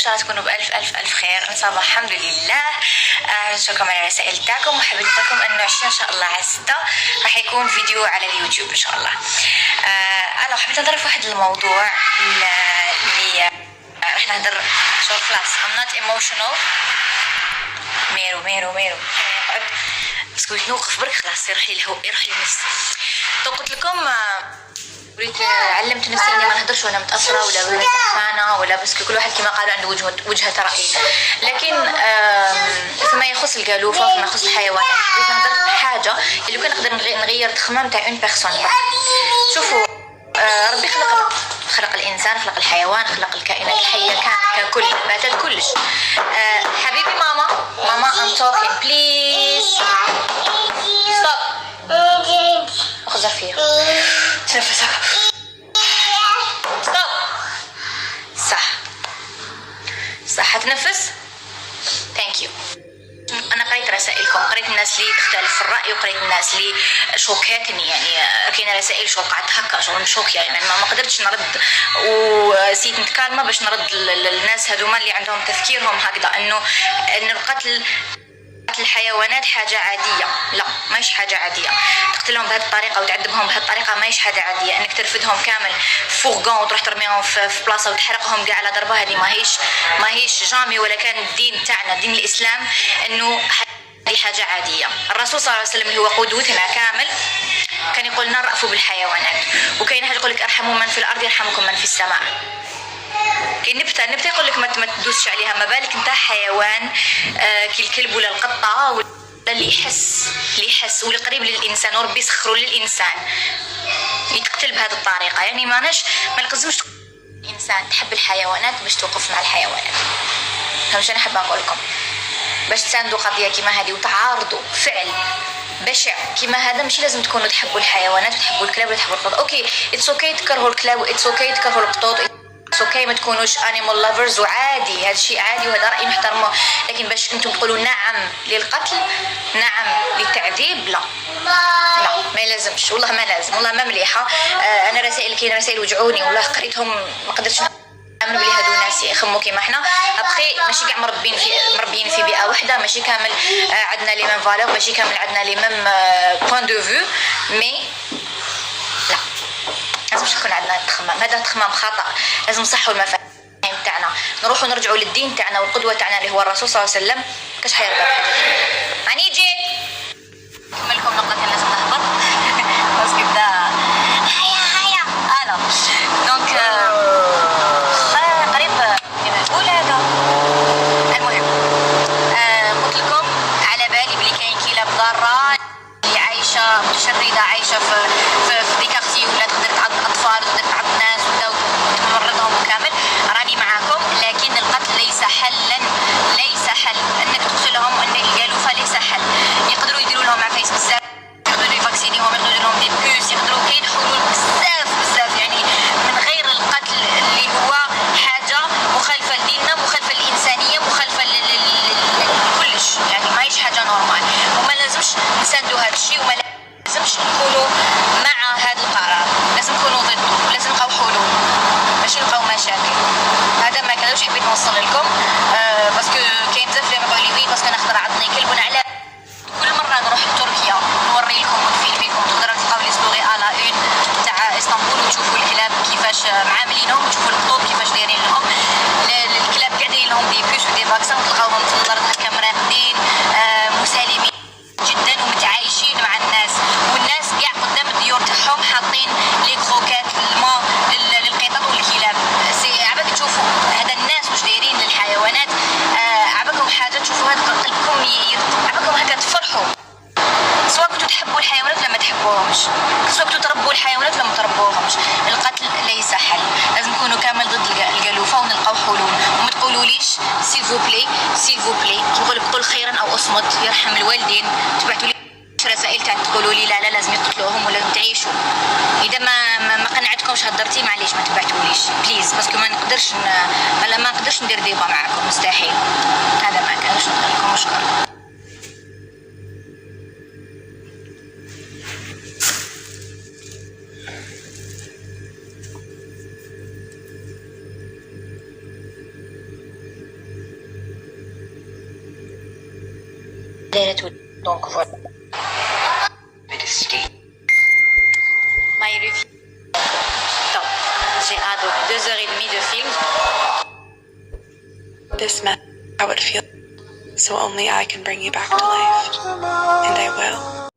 شاء الله تكونوا بألف ألف ألف خير. إن شاء الله الحمد لله. نشكركم على الرسائل تاعكم، وحبيت لكم إنه 20 إن شاء الله على 6 راح يكون فيديو على اليوتيوب إن شاء الله. أنا حبيت نضرب واحد الموضوع اللي راح نهدر شو خلاص. I'm not emotional. ميرو نقعد بس كنت نوقف برك خلاص يروح لي الهواء يروح لي النفس. قلت لكم وريت علمت نفسي اني ما نهدرش وانا متاثره ولا تعبانه ولا بس كل واحد كما قالوا عنده وجهه راي. لكن فيما يخص القالوفه وفيما يخص الحيوانات بغيت نهدر حاجه اللي كان نقدر نغير التخمام تاع اون بيرسون. شوفوا ربي خلق الانسان، خلق الحيوان، خلق الكائنات الحيه ككل، نباتات كلش. حبيبي ماما I'm talking please stop. اخذ فيها تنفس ستوب. صح تنفس. ثانك يو. انا قريت رسائلكم، قريت الناس اللي تختلف في الراي وقريت الناس اللي شوكاتني. يعني كاينه رسائل شوقعت هكا شغل مشوك، يعني ما قدرتش نرد وسيت نتكلم باش نرد للناس هذوما اللي عندهم تفكيرهم هكذا انه ان القتل الحيوانات حاجة عادية. لا، ماهيش حاجة عادية. تقتلهم بهذه الطريقة وتعذبهم بهذه الطريقة ماهيش حاجة عادية. انك ترفدهم كامل فورغون وتروح ترميهم في بلاصة وتحرقهم كاع على ضربة، هذه ماهيش جامي ولا كان الدين تاعنا دين الإسلام انه هذه حاجة عادية. الرسول صلى الله عليه وسلم اللي هو قدوتنا كامل كان يقول لنا رأفوا بالحيوانات، وكاين حاجة يقول لك ارحموا من في الأرض يرحمكم من في السماء. كاين نبته يقول لك ما تدوسش عليها، ما بالك انت حيوان كي الكلب ولا القطه ولا اللي يحس واللي قريب للانسان وربي يسخروا للانسان يتقتل بهذه الطريقه. يعني ما لازمش الانسان تحب الحيوانات باش توقف مع الحيوانات. فهمت انا حابه نقول لكم باش تساندوا قضيه كيما هذه وتعارضوا فعل بشع كيما هذا. ماشي لازم تكونوا تحبوا الحيوانات وتحبوا الكلاب ولا تحبوا القطط. اوكي اتس اوكي تكرهوا الكلاب، اتس اوكي تكرهوا القطط، اوكي ما تكونوش انيمال لافرز، وعادي هذا الشيء عادي وهذا راي نحترمه. لكن باش انتم تقولوا نعم للقتل، نعم للتعذيب، لا ما لازمش. والله ما لازم، والله ما مليحه. انا كاين رسائل وجعوني والله قريتهم ما قدرتش نعمل بلي هادو ناس يخمو كيما حنا. ابخي ماشي كاع مربيين في بيئه واحده، ماشي كامل عندنا لي ميم فالور، ماشي كامل عندنا لي ميم بوين دو فيو، مي لازم يكون عندنا التخمام. هذا تخمام خطأ. لازم نصحوا المفاهيم تاعنا، نروحوا نرجعوا للدين تاعنا والقدوة تاعنا اللي هو الرسول صلى الله عليه وسلم. كاش حيرضى اني جيت نكمل لكم نقطة. لازم نهبط بس كدا هيا انا دونك قريب نقول هذا. المهم قلت لكم على بالي بلي كاين كلاب ضارة اللي عايشة متشردة، عايشة في ديكارتي ولا تقدر تعض اطفال وتقدر تعض ناس ولا تمرضهم كامل. راني معاكم، لكن القتل ليس حلا، ليس حل. انك تقتلهم وان القالوفه ليس حل. يقدروا يديروا لهم عفايس بزاف، يقدروا يفاكسينيهم، يقدروا يديروا لهم دي بوس، يقدروا كاين حلول بزاف يعني من غير القتل اللي هو حاجه مخالفه لديننا، مخالفه للانسانيه، مخالفه لكلش. يعني ماهيش حاجه نورمال، وما لازمش نساندوا هذا الشيء، وما لازمش نكونوا مع هذا القرار. لازم نكونوا ضده ولازم نلقاو حلول باش نلقاو مشاكل. هذا ما كانش حبيت نوصل لكم باسكو كاين بزاف اللي يقولوا لي وي باسكو انا خطر عضني كلب. على كل مره نروح لتركيا نوري لكم ونفيلميكم، تقدروا تلقاو لي ستوري على اون تاع اسطنبول وتشوفوا الكلاب كيفاش معاملينهم، وتشوفوا القطوط كيفاش دايرين لهم. الكلاب قاعدين دايرين لهم دي بوس ودي فاكسان، تلقاوهم في الارض هكا مراقدين مسالمين جدا ومتعايشين مع الناس، والناس كاع قدام الديور تاعهم حاطين لي كروكات الماء للقطط والكلاب. سي عباك تشوفوا هذا الناس واش دايرين للحيوانات. عباكم حاجه تشوفوا هذا قلبكم عباكم هكا تفرحوا، سواء كنتوا تحبوا الحيوانات ولا ما تحبوهمش، سواء كنتوا تربوا الحيوانات ولا ما تربوهمش. القتل ليس حل. لازم نكونوا كامل ضد القالوفه ونلقاو حلول. وما تقولوليش سيل فو بلي قول خيرا او اصمت يرحم الوالدين. تبعتوا لي رسائل تاع تقولوا لي لا لازم يقتلوهم ولا لازم تعيشوا. اذا ما قنعتكمش هدرتي معليش ما تبعتوليش بليز، باسكو ما نقدرش ندير ديبا معكم، مستحيل. هذا ما كانش نقول لكم. شكرا. دارت دونك فوالا. My review. Top. J'ai adoré 2h30 de film. This meant I would feel so only I can bring you back to life, and I will.